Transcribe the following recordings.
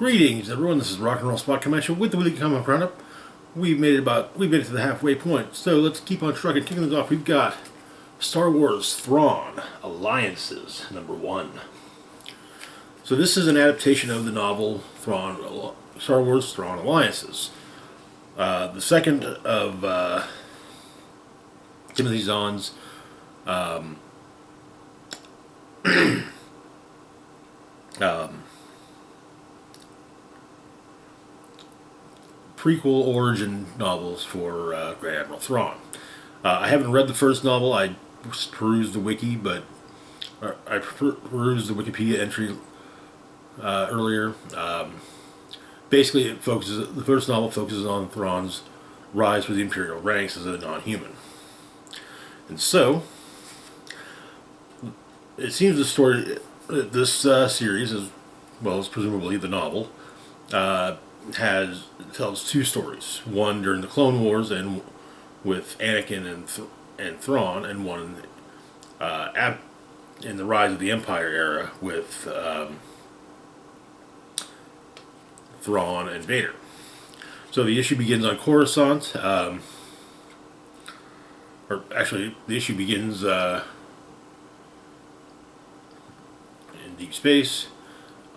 Greetings, everyone. This is Rock and Roll Spot Convention with the Weekly Comic Roundup. We've made it to the halfway point, so let's keep on trucking. Kicking things off, we've got Star Wars Thrawn Alliances #1. So this is an adaptation of the novel Star Wars Thrawn Alliances. The second of Timothy Zahn's prequel origin novels for Grand Admiral Thrawn. I haven't read the first novel. I perused the wiki, but I perused the Wikipedia entry earlier. Basically, the first novel focuses on Thrawn's rise through the Imperial ranks as a non-human, and so it seems the story, this series, as well as presumably the novel, tells two stories. One during the Clone Wars and with Anakin and Thrawn, and one in the Rise of the Empire era with Thrawn and Vader. So the issue begins on Coruscant, or actually the issue begins in deep space.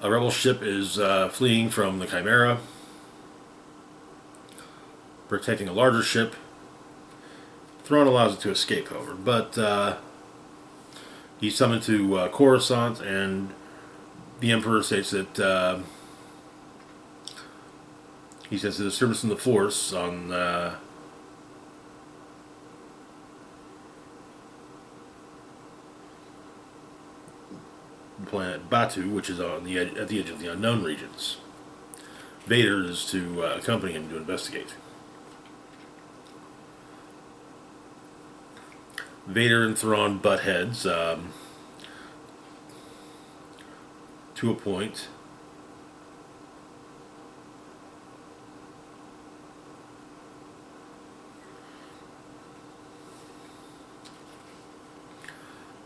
A rebel ship is fleeing from the Chimera, protecting a larger ship. Thrawn allows it to escape, however, but he's summoned to Coruscant, and the Emperor states that he says his service in the Force on the planet Batu, which is at the edge of the unknown regions. Vader is to accompany him to investigate. Vader and Thrawn butt heads to a point.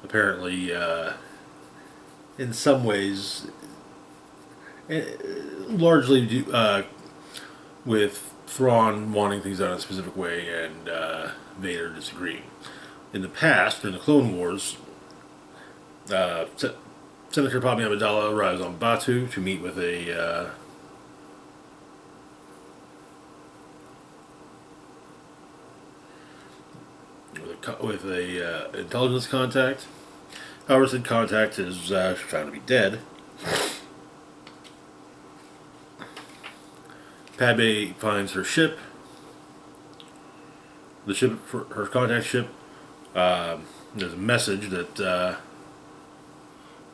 Apparently, in some ways, largely with Thrawn wanting things done a specific way and Vader disagreeing. In the past, in the Clone Wars, Senator Padmé Amidala arrives on Batu to meet with a intelligence contact. However, said contact is found to be dead. Padmé finds her ship. The ship, her contact ship. There's a message that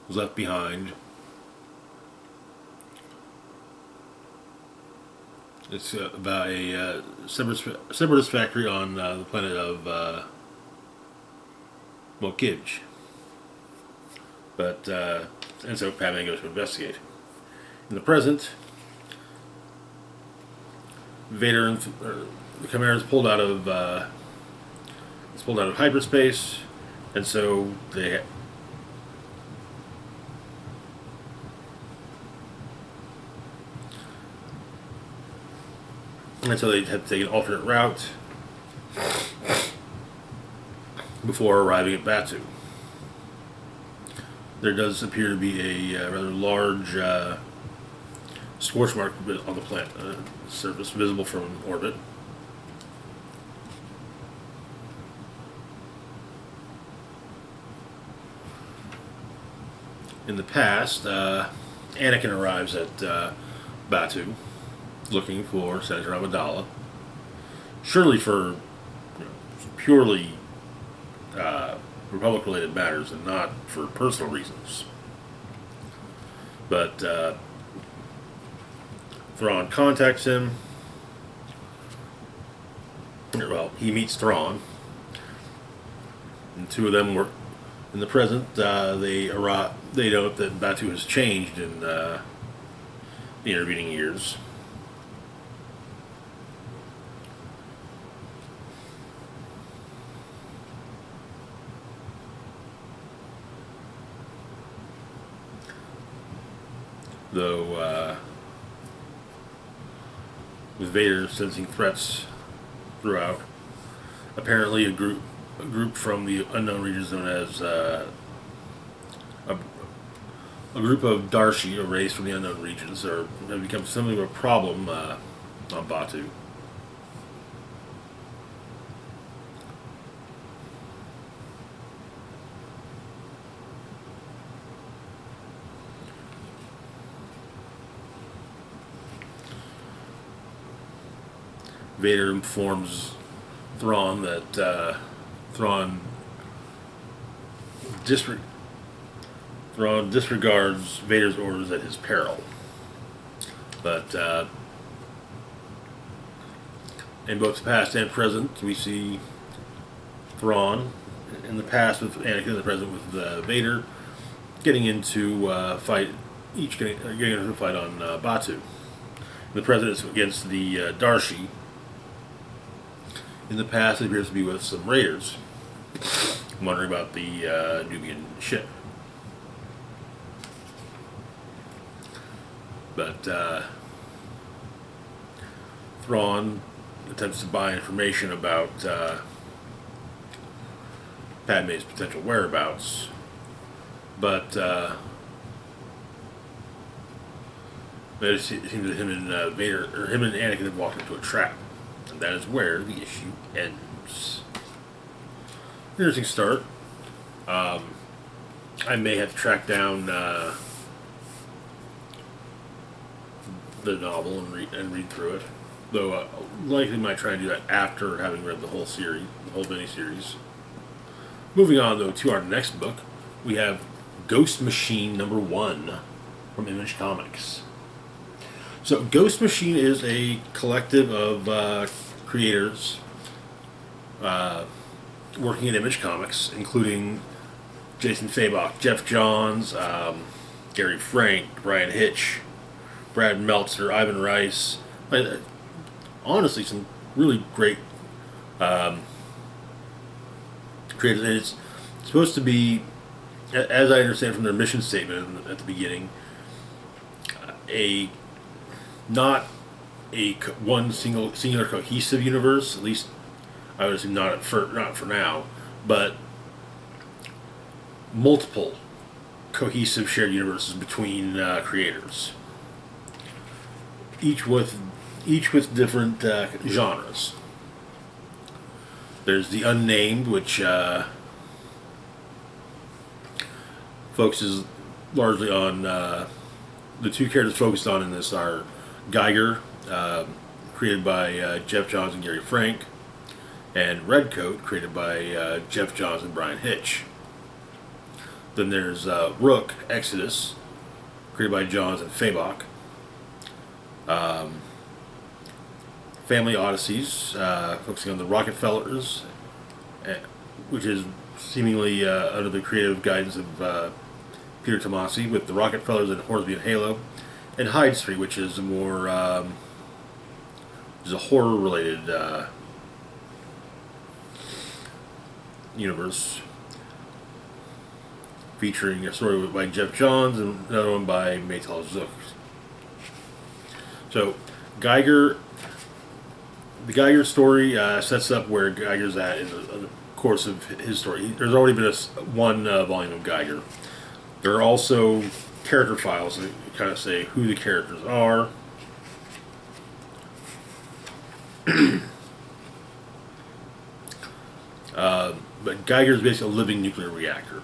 was left behind. It's about a separatist factory on the planet of Mokij. But and so Padmé goes to investigate. In the present, Vader and the Chimera is pulled out of hyperspace, and so they had to take an alternate route before arriving at Batu. There does appear to be a rather large scorch mark on the planet surface, visible from orbit. In the past, Anakin arrives at Batu looking for Senator Amidala, surely for purely Republic-related matters and not for personal reasons. But Thrawn contacts him. Well, he meets Thrawn, and two of them work. In the present, they note that Batu has changed in the intervening years. Though with Vader sensing threats throughout. Apparently, a group from the unknown regions known as a group of Darshi, a race from the unknown regions, have become something of a problem on Batu. Vader informs Thrawn that Thrawn disregards Vader's orders at his peril. But in both the past and present, we see Thrawn in the past with Anakin, in the present with Vader, getting into fight. Each getting into a fight on Batu. In the present, it's against the Darshi. In the past, it appears to be with some raiders. I'm wondering about the Nubian ship. But Thrawn attempts to buy information about Padme's potential whereabouts. But it seems that him and him and Anakin have walked into a trap. And that is where the issue ends. Interesting start. I may have to track down the novel and read through it, though likely might try and do that after having read the whole series, the whole miniseries. Moving on though to our next book, we have Ghost Machine #1 from Image Comics. So Ghost Machine is a collective of creators working at Image Comics, including Jason Fabok, Jeff Johns, Gary Frank, Brian Hitch, Brad Meltzer, Ivan Rice. Honestly, some really great creators. And it's supposed to be, as I understand from their mission statement at the beginning, not one singular cohesive universe. At least I would assume not for now, but multiple cohesive shared universes between creators, each with different genres. There's the Unnamed, which focuses largely on the two characters focused on in this are Geiger, created by Jeff Johns and Gary Frank, and Redcoat, created by Jeff Johns and Brian Hitch. Then there's Rook, Exodus, created by Johns and Fabok. Family Odysseys, focusing on the Rockefellers, which is seemingly under the creative guidance of Peter Tomasi, with the Rockefellers and Hornsby and Halo, and Hyde Street, which is a more horror-related universe, featuring a story by Jeff Johns and another one by Maytal Zook. So, the Geiger story sets up where Geiger's at in the course of his story. There's already been one volume of Geiger. There are also character files that kind of say who the characters are. But Geiger is basically a living nuclear reactor.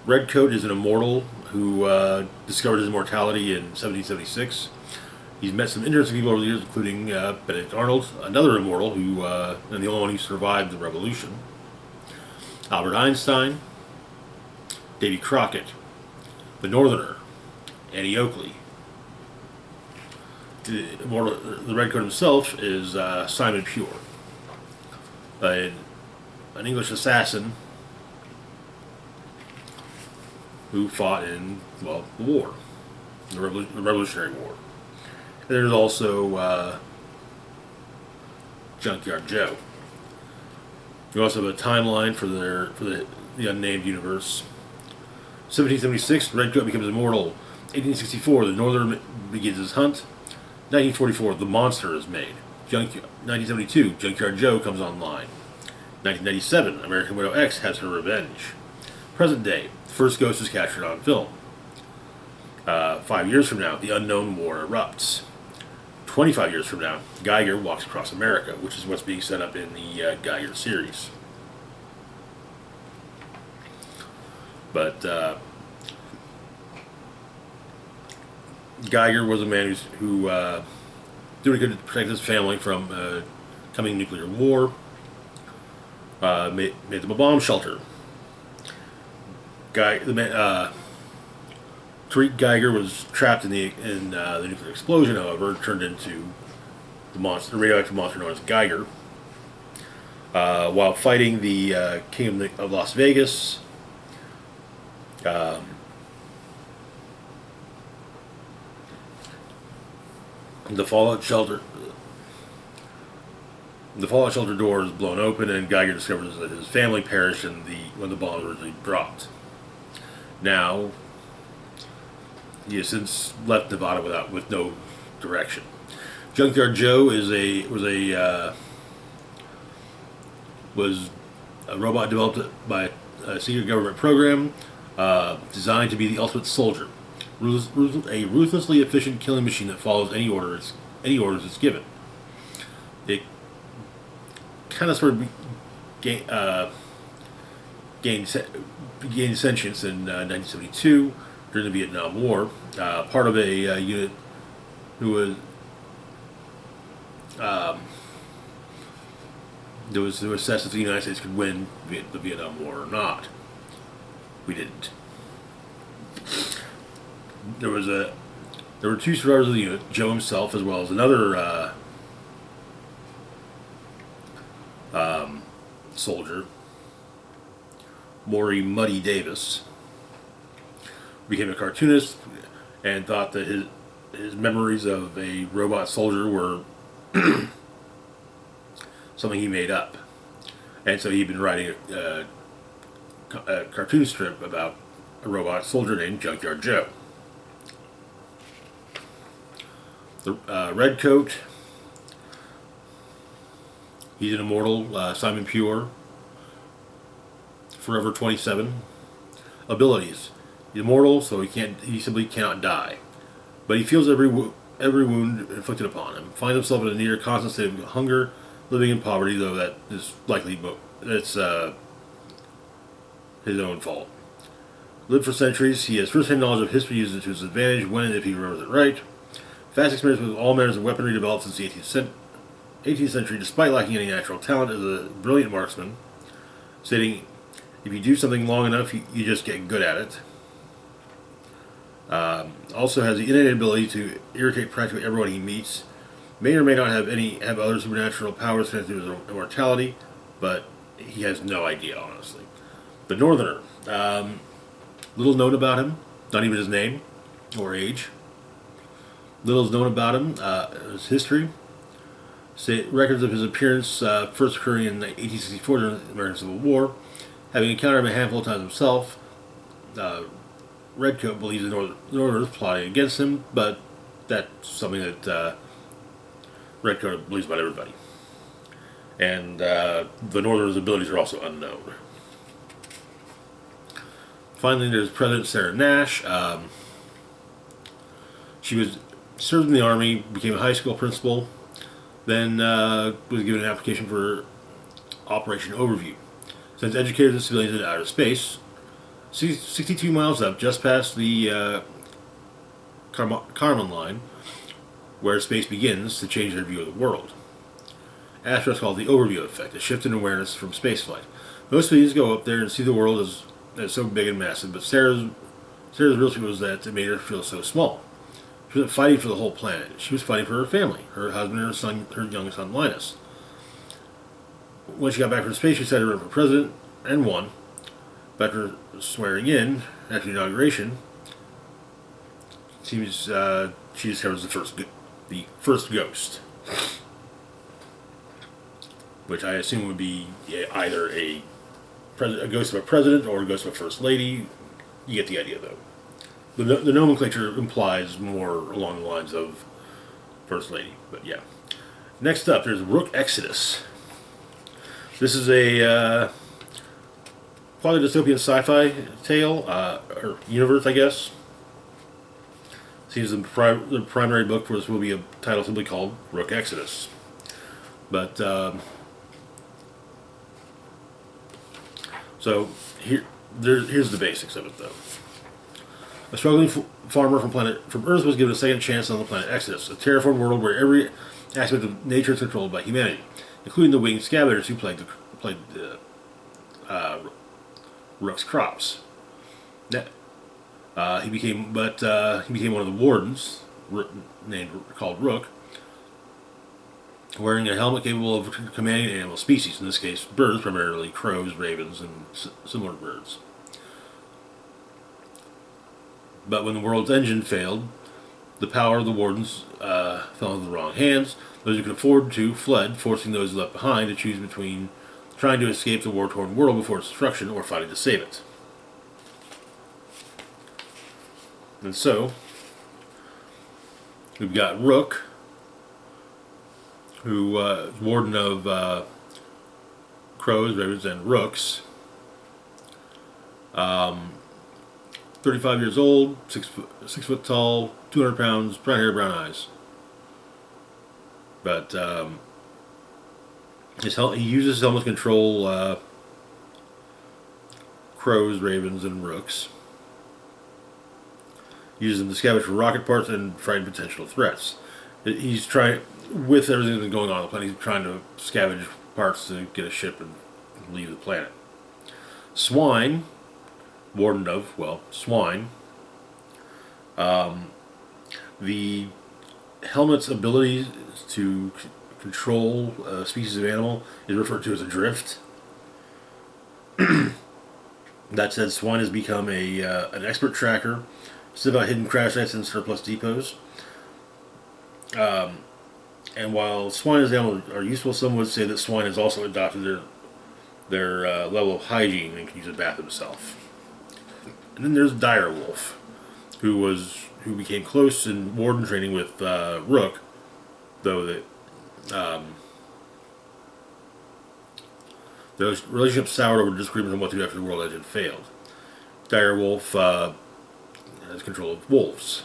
Redcoat is an immortal who discovered his immortality in 1776. He's met some interesting people over the years, including Benedict Arnold, another immortal who, and the only one who survived the revolution. Albert Einstein, Davy Crockett, the Northerner, Annie Oakley. The Redcoat himself is Simon Pure, an English assassin who fought in, the war, the Revolutionary War. And there's also Junkyard Joe. We also have a timeline for the Unnamed universe. 1776, Redcoat becomes immortal. 1864, the Northerner begins his hunt. 1944, The Monster is made. 1972, Junkyard Joe comes online. 1997, American Widow X has her revenge. Present day, the first ghost is captured on film. 5 years from now, the unknown war erupts. 25 years from now, Geiger walks across America, which is what's being set up in the Geiger series. But Geiger was a man who doing good to protect his family from coming nuclear war. Made them a bomb shelter. Tariq Geiger was trapped in the nuclear explosion. However, turned into the radioactive monster known as Geiger. While fighting the King of Las Vegas, the fallout shelter door is blown open, and Geiger discovers that his family perished when the bomb originally dropped. Now, he has since left Nevada with no direction. Junkyard Joe was a robot developed by a secret government program designed to be the ultimate soldier, a ruthlessly efficient killing machine that follows any orders it's given. It kind of sort of gained sentience in 1972 during the Vietnam War. Part of a unit who was to assess if the United States could win the Vietnam War or not. We didn't. There were two survivors of the unit, Joe himself as well as another soldier, Maury Muddy Davis, became a cartoonist and thought that his memories of a robot soldier were something he made up. And so he'd been writing a cartoon strip about a robot soldier named Junkyard Joe. The Redcoat, he's an immortal, Simon Pure, Forever 27. Abilities: he's immortal, so he simply cannot die. But he feels every wound inflicted upon him. Finds himself in a near constant state of hunger, living in poverty, though that is likely his own fault. Lived for centuries, he has first-hand knowledge of history, uses it to his advantage when and if he remembers it right. Vast experience with all manners of weaponry developed since the 18th century, despite lacking any natural talent, is a brilliant marksman, stating, if you do something long enough, you just get good at it. Also has the innate ability to irritate practically everyone he meets. May or may not have other supernatural powers connected to his immortality, but he has no idea, honestly. The Northerner. Little known about him, not even his name or age. Little is known about him, his history. Records of his appearance first occurring in 1864 during the American Civil War. Having encountered him a handful of times himself, Redcoat believes the Northerners plotting against him, but that's something that Redcoat believes about everybody. And the Northerners' abilities are also unknown. Finally, there's President Sarah Nash. She served in the Army, became a high school principal, then was given an application for Operation Overview. Sends educators and civilians into outer space, 62 miles up, just past the Kármán line, where space begins, to change their view of the world. Astronauts call it the overview effect, a shift in awareness from spaceflight. Most civilians go up there and see the world as so big and massive, but Sarah's real fear was that it made her feel so small. She wasn't fighting for the whole planet. She was fighting for her family, her husband and her son, her youngest son, Linus. When she got back from space, she decided to run for president, and won. But after swearing in, after the inauguration, she discovers the first ghost, which I assume would be either a ghost of a president or a ghost of a first lady. You get the idea, though. The nomenclature implies more along the lines of First Lady. But yeah. Next up, there's Rook Exodus. This is a quite a dystopian sci-fi tale, or universe, I guess. Seems the primary book for this will be a title simply called Rook Exodus. But, so, here's the basics of it, though. A struggling farmer from Earth was given a second chance on the planet Exodus, a terraformed world where every aspect of nature is controlled by humanity, including the winged scavengers who plagued Rook's crops. He became one of the wardens, called Rook, wearing a helmet capable of commanding an animal species. In this case, birds, primarily crows, ravens, and similar birds. But when the world's engine failed, the power of the wardens fell into the wrong hands. Those who could afford to fled, forcing those left behind to choose between trying to escape the war-torn world before its destruction or fighting to save it. And so, we've got Rook, who is warden of crows, ravens, and rooks. 35 years old, 6 foot tall, 200 pounds, brown hair, brown eyes. But he uses his helmet to control crows, ravens, and rooks. He uses them to scavenge for rocket parts and frighten potential threats. He's trying, with everything that's going on the planet, he's trying to scavenge parts to get a ship and leave the planet. Swine, warden of, well, swine. The helmet's ability to control a species of animal is referred to as a drift. That said, swine has become an expert tracker, still about hidden crash sites and surplus depots. And while swine as animals are useful, some would say that swine has also adopted their level of hygiene and can use a bath himself. And then there's Direwolf, who became close in warden training with Rook, though those relationships soured over disagreements on what to do after the world engine failed. Direwolf has control of wolves.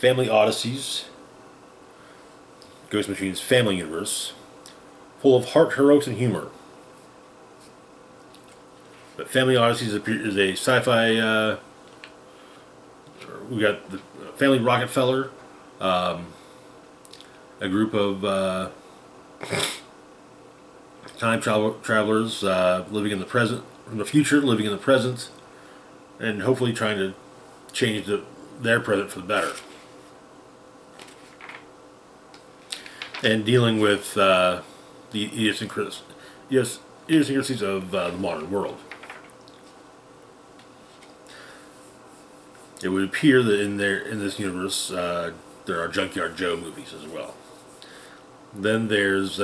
Family Odysseys, Ghost Machine's family universe, full of heart, heroics, and humor. But Family Odysseys is a sci-fi. We got the family Rockefeller, a group of time travelers living in the present, from the future, living in the present, and hopefully trying to change their present for the better. And dealing with the idiosyncrasies of the modern world. It would appear that in this universe there are Junkyard Joe movies as well. Then there's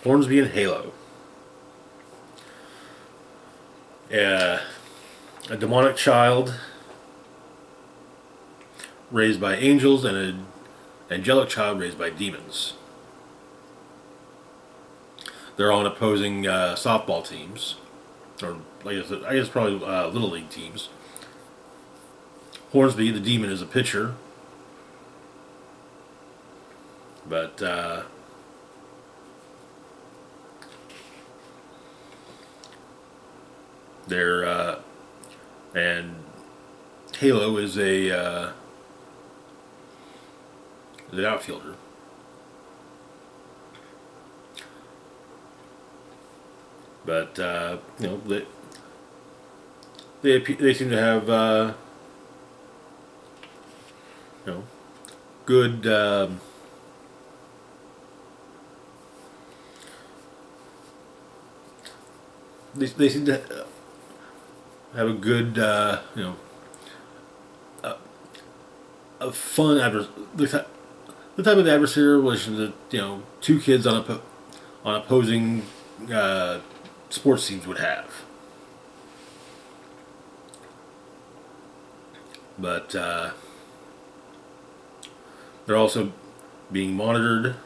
Hornsby and Halo. A demonic child raised by angels and an angelic child raised by demons. They're on opposing softball teams, or I guess probably little league teams. Hornsby, the demon, is a pitcher, but and Halo is an outfielder. But they seem to have good they seem to have a good a fun the type of adversarial relationship that two kids on on opposing sports teams would have. But they're also being monitored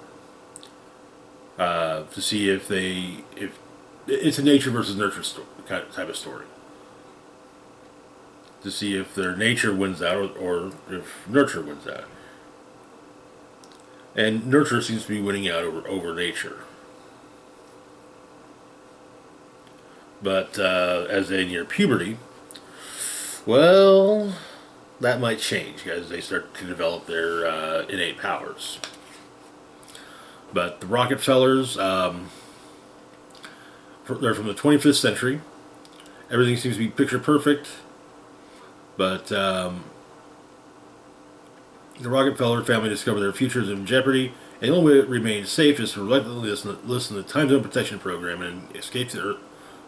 to see if it's a nature versus nurture type of story. To see if their nature wins out or if nurture wins out. And nurture seems to be winning out over nature. But as they near puberty, well, that might change as they start to develop their innate powers. But the Rockefellers, they're from the 25th century. Everything seems to be picture perfect. But the Rockefeller family discovered their future is in jeopardy, and the only way to remain safe is to reluctantly listen to the Time Zone Protection Program and escape to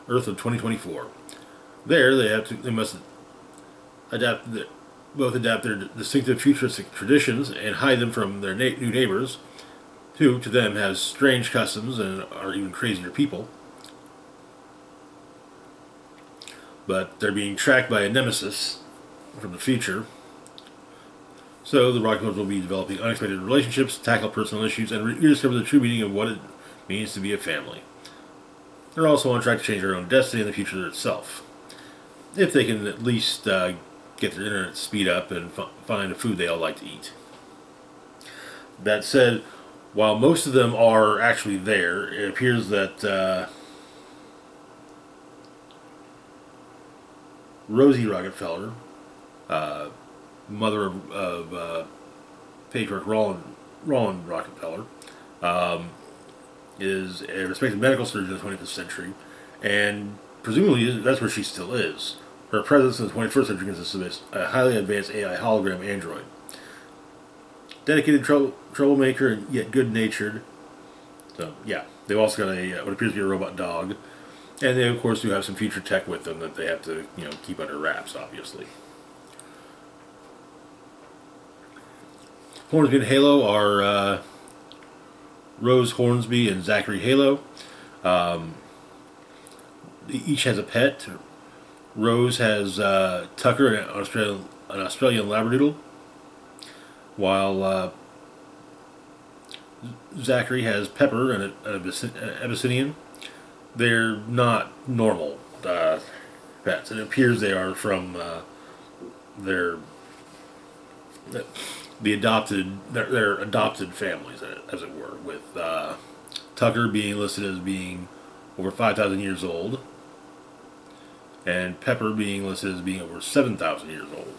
Earth of 2024. There, they must both adapt their distinctive futuristic traditions and hide them from their new neighbors, who, to them, have strange customs and are even crazier people. But they're being tracked by a nemesis from the future. So the Rockefellers will be developing unexpected relationships, tackle personal issues, and rediscover the true meaning of what it means to be a family. They're also on track to change their own destiny and the future itself, if they can at least get their internet speed up and find a food they all like to eat. That said, while most of them are actually there, it appears that Rosie Rockefeller, mother of patriarch Roland Rockefeller, is a respected medical surgeon in the 25th century, and presumably that's where she still is. Her presence in the 21st century consists of a highly advanced AI hologram android. Dedicated troublemaker and yet good-natured. So, yeah. They've also got what appears to be a robot dog. And they, of course, do have some future tech with them that they have to, keep under wraps, obviously. Hornsby and Halo are Rose Hornsby and Zachary Halo. Each has a pet. Rose has Tucker, an Australian Labradoodle, while Zachary has Pepper, an Abyssinian. They're not normal pets. It appears they are from their adopted families, as it were, with Tucker being listed as being over 5,000 years old, and Pepper being listed as being over 7,000 years old.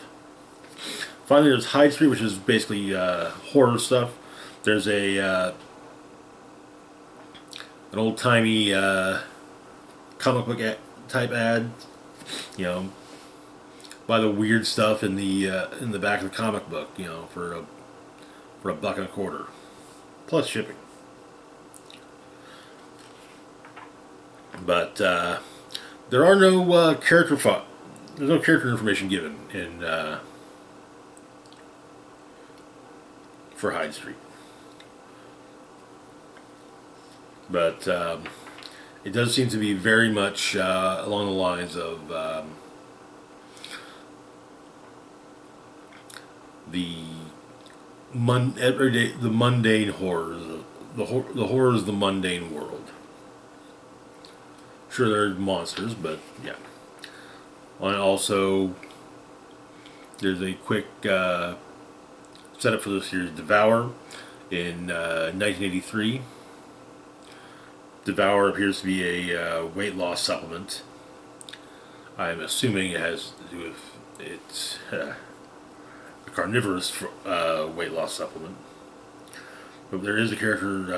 Finally, there's Hyde Street, which is basically horror stuff. There's an old-timey comic book type ad, buy the weird stuff in the back of the comic book, for $1.25 plus shipping. But there are no there's no character information given in for Hyde Street. But it does seem to be very much along the lines of the mundane horrors, the horrors of the mundane world. Sure, there are monsters, but yeah. And also, there's a quick setup for the series Devour in 1983. Devour appears to be a weight loss supplement. I'm assuming it has to do with it's a carnivorous weight loss supplement. But there is a character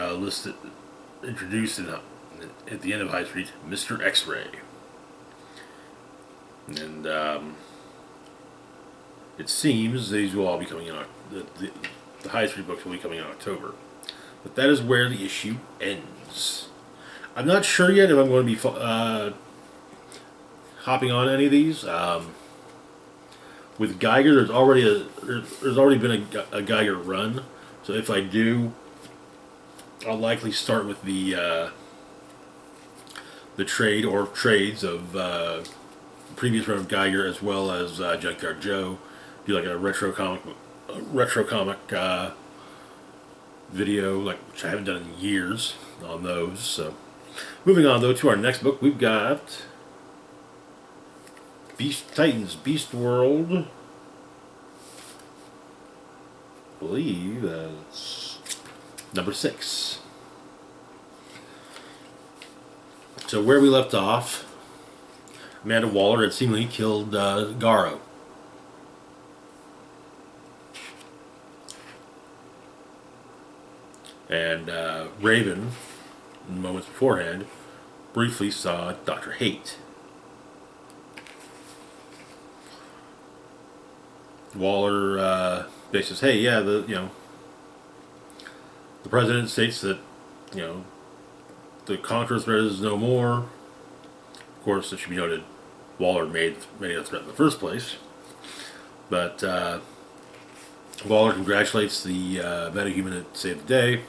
introduced at the end of High Street, Mr. X-Ray. And it seems these will all be coming in. The High Street books will be coming in October. But that is where the issue ends. I'm not sure yet if I'm going to be hopping on any of these. With Geiger, there's already been a Geiger run. So if I do, I'll likely start with the the trade or trades of previous run of Geiger as well as Junkyard Joe. Do like a retro comic video, like which I haven't done in years on those. So, moving on though to our next book, we've got Titans Beast World. I believe that's number 6. So where we left off, Amanda Waller had seemingly killed Garo. And Raven, moments beforehand, briefly saw Dr. Hate. Waller basically says, "Hey, yeah, the president states that the Conqueror threat is no more." Of course, it should be noted, Waller made a threat in the first place, but Waller congratulates the metahuman that saved the day.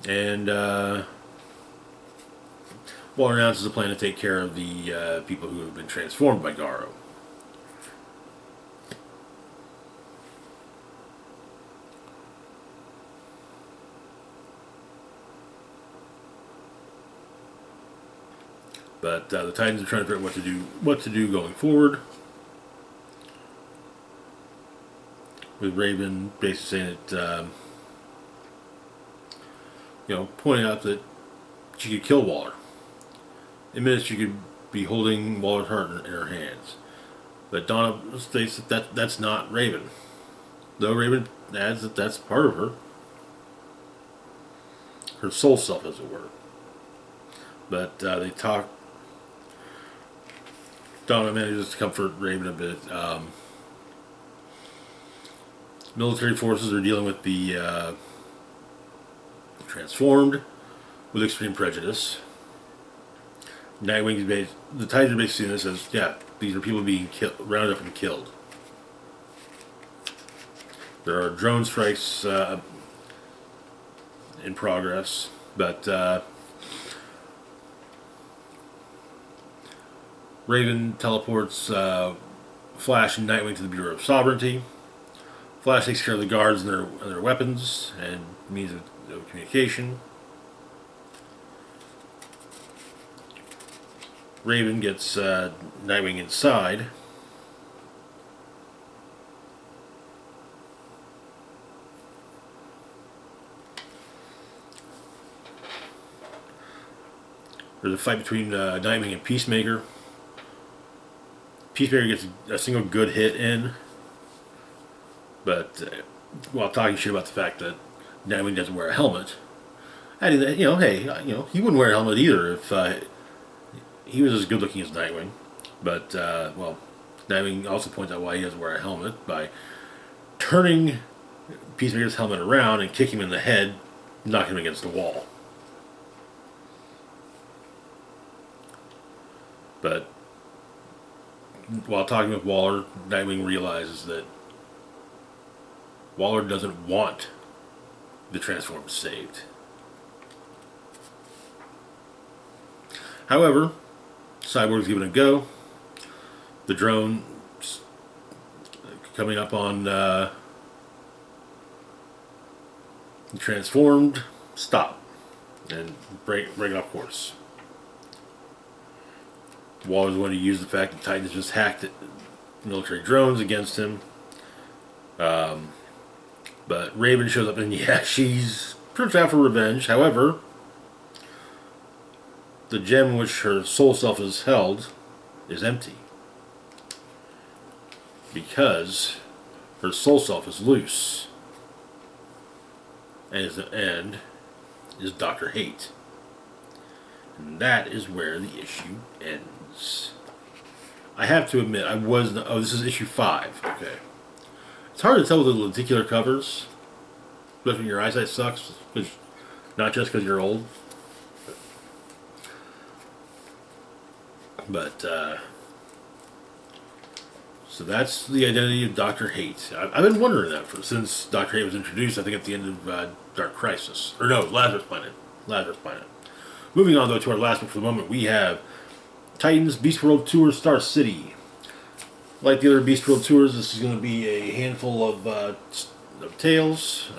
And Waller announces a plan to take care of the people who have been transformed by Garo. But the Titans are trying to figure out what to do going forward. With Raven basically saying that, pointing out that she could kill Waller. In minutes, she could be holding Waller's heart in her hands. But Donna states that that's not Raven. Though Raven adds that that's part of her. Her soul self, as it were. But they talk. Donna manages to comfort Raven a bit. Military forces are dealing with the transformed with extreme prejudice. Nightwing's the Titans are basically seeing this as, yeah, these are people being rounded up and killed. There are drone strikes in progress, but Raven teleports Flash and Nightwing to the Bureau of Sovereignty. Flash takes care of the guards and their weapons and means of communication. Raven gets Nightwing inside. There's a fight between Nightwing and Peacemaker. Peacemaker gets a single good hit in, but while talking shit about the fact that Nightwing doesn't wear a helmet, adding that, hey, he wouldn't wear a helmet either if he was as good looking as Nightwing. But, Nightwing also points out why he doesn't wear a helmet by turning Peacemaker's helmet around and kicking him in the head, knocking him against the wall. But while talking with Waller, Nightwing realizes that Waller doesn't want the Transformers saved. However, Cyborg's giving it a go. The drone coming up on Transformed, stop and break off course. Waller's going to use the fact that Titans just hacked military drones against him. But Raven shows up and she's pretty out for revenge. However, the gem in which her soul self is held is empty. Because her soul self is loose. And is Dr. Hate. And that is where the issue ends. I have to admit, this is issue 5. Okay. It's hard to tell with the lenticular covers, especially when your eyesight sucks, not just because you're old. But, So that's the identity of Dr. Hate. I've been wondering that since Dr. Hate was introduced, I think at the end of Dark Crisis. Or no, Lazarus Planet. Lazarus Planet. Moving on, though, to our last book for the moment, we have Titans Beast World Tour Star City. Like the other Beast World Tours, this is going to be a handful of tales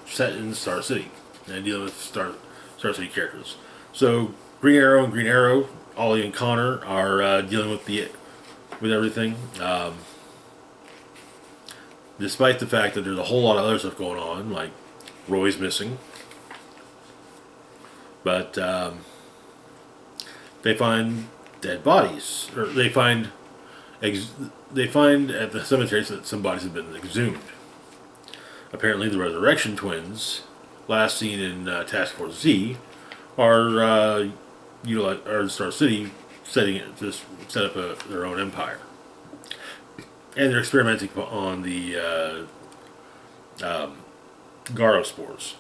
set in Star City and dealing with Star City characters. So Green Arrow and Green Arrow, Ollie and Connor are dealing with everything. Despite the fact that there's a whole lot of other stuff going on, like Roy's missing. But they find dead bodies, or they find at the cemetery that some bodies have been exhumed. Apparently, the Resurrection Twins, last seen in Task Force Z, are in Star City, to set up their own empire, and they're experimenting on the Garo spores.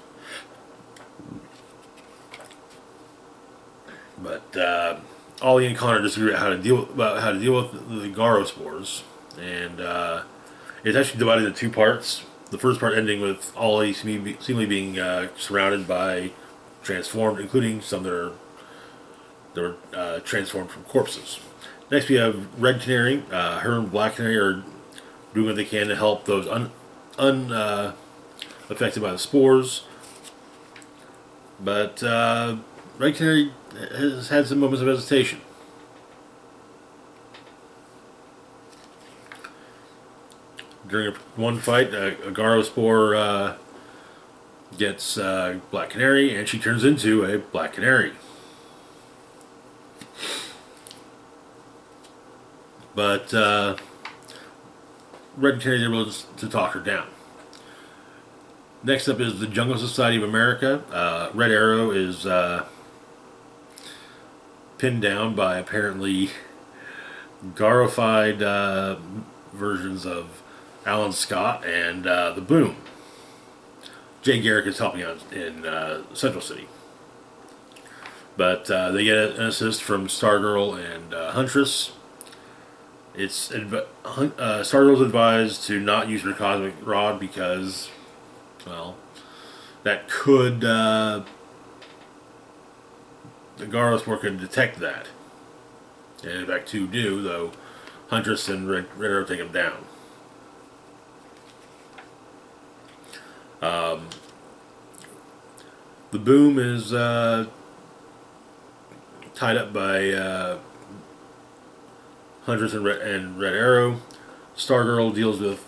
But Ollie and Connor disagree about how to deal with the Garo spores, and it's actually divided into two parts. The first part ending with Ollie seemingly being surrounded by transformed, including some that are transformed from corpses. Next, we have Red Canary. Her and Black Canary are doing what they can to help those affected by the spores. But Red Canary has had some moments of hesitation. During one fight, a Garo spore gets Black Canary, and she turns into a Black Canary. But Red Canary is able to talk her down. Next up is the Jungle Society of America. Red Arrow is pinned down by apparently Garofied versions of Alan Scott and the Boom. Jay Garrick is helping out in Central City. But they get an assist from Stargirl and Huntress. Stargirl's advised to not use her cosmic rod because, well, that could the Garo spore could detect that. And in fact, two do, though Huntress and Red Arrow take them down. The Boom is tied up by Huntress and Red Arrow. Stargirl deals with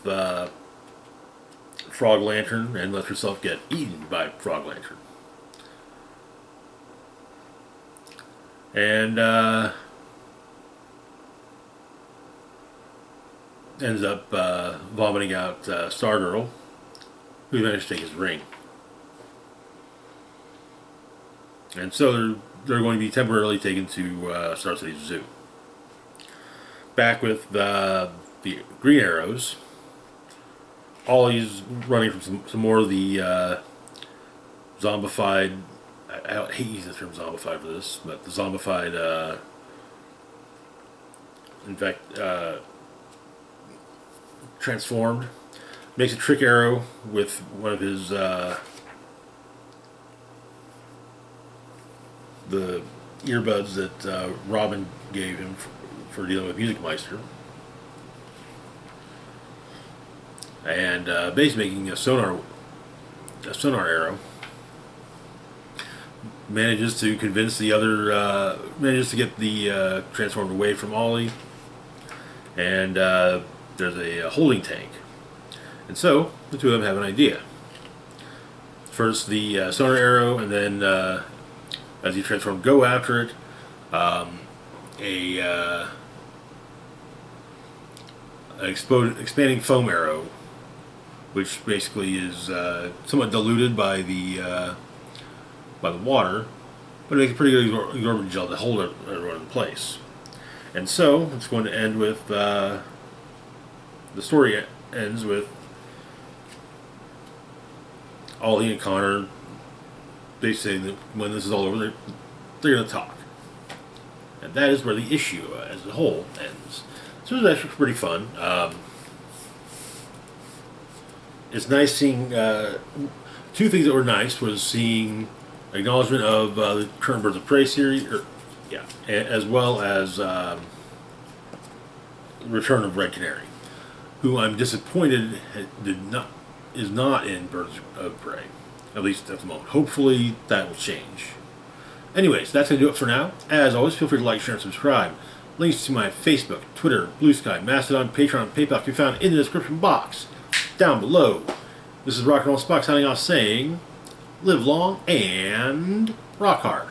Frog Lantern and lets herself get eaten by Frog Lantern. And ends up vomiting out Stargirl, who managed to take his ring. And so they're going to be temporarily taken to Star City Zoo. Back with the Green Arrows. Ollie's running from some more of the zombified. I hate using the term zombified for this, but the zombified. In fact, transformed. Makes a trick arrow with one of his the earbuds that Robin gave him for dealing with Music Meister, and basically making a sonar arrow. Manages to convince the other, manages to get the transformed away from Ollie, and there's a holding tank, and so the two of them have an idea. First the sonar arrow, and then as he transformed, go after it. Expanding foam arrow, which basically is somewhat diluted by the water, but it makes a pretty good absorbent gel to hold everyone in place. And so it's going to end with the story ends with Ollie and Connor. They say that when this is all over, they're going to talk, and that is where the issue as a whole ends. So it was actually pretty fun. It's nice seeing two things that were nice was seeing acknowledgement of the current Birds of Prey series, yeah, as well as return of Red Canary, who I'm disappointed is not in Birds of Prey, at least at the moment. Hopefully that will change. Anyways, that's going to do it for now. As always, feel free to like, share, and subscribe. Links to my Facebook, Twitter, Blue Sky, Mastodon, Patreon, and PayPal can be found in the description box down below. This is Rock and Roll Spock signing off saying, live long and rock hard.